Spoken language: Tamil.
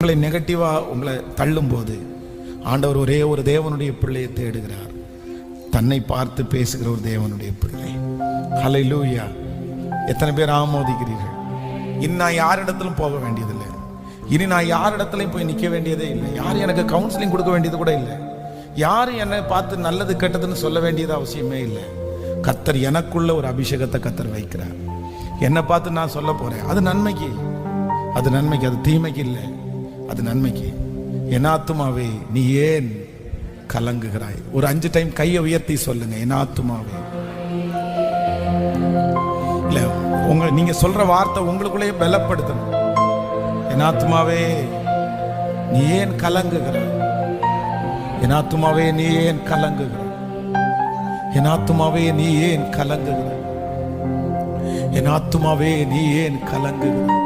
மக்களை நெகட்டிவாக உங்களை தள்ளும் போது ஆண்டவர் ஒரே ஒரு தேவனுடைய பிள்ளையை தேடுகிறார். தன்னை பார்த்து பேசுகிற ஒரு தேவனுடைய பிள்ளை. ஹல்லேலூயா. எத்தனை பேர் ஆமோதிக்கிறீர்கள்? இனி நான் யாரிடத்திலும் போக வேண்டியதில்லை. இனி நான் யாரிடத்துலையும் போய் நிற்க வேண்டியதே இல்லை. யாரும் எனக்கு கவுன்சிலிங் கொடுக்க வேண்டியது கூட இல்லை. யாரும் என்னை பார்த்து நல்லது கெட்டதுன்னு சொல்ல வேண்டியது அவசியமே இல்லை. கர்த்தர் எனக்குள்ள ஒரு அபிஷேகத்தை கர்த்தர் வைக்கிறார். என்னை பார்த்து நான் சொல்ல போறேன். அது நன்மைக்கு, அது நன்மைக்கு, அது தீமைக்கு இல்லை, அது நன்மைக்கு. என் ஆத்துமாவே நீ ஏன் கலங்குகிறாய்? ஒரு 5 டைம் கையை உயர்த்தி சொல்லுங்க. என் ஆத்துமாவே. இல்ல, நீங்க சொல்ற வார்த்தை உங்களுக்குள்ளேயே பலப்படுத்தணும். என் ஆத்துமாவே நீ ஏன் கலங்குகிறாய்? என் ஆத்துமாவே நீ ஏன் கலங்குகிறாய்? என் ஆத்துமாவே நீ ஏன் கலங்குகிறாய்? என் ஆத்துமாவே நீ ஏன் கலங்குகிறாய்?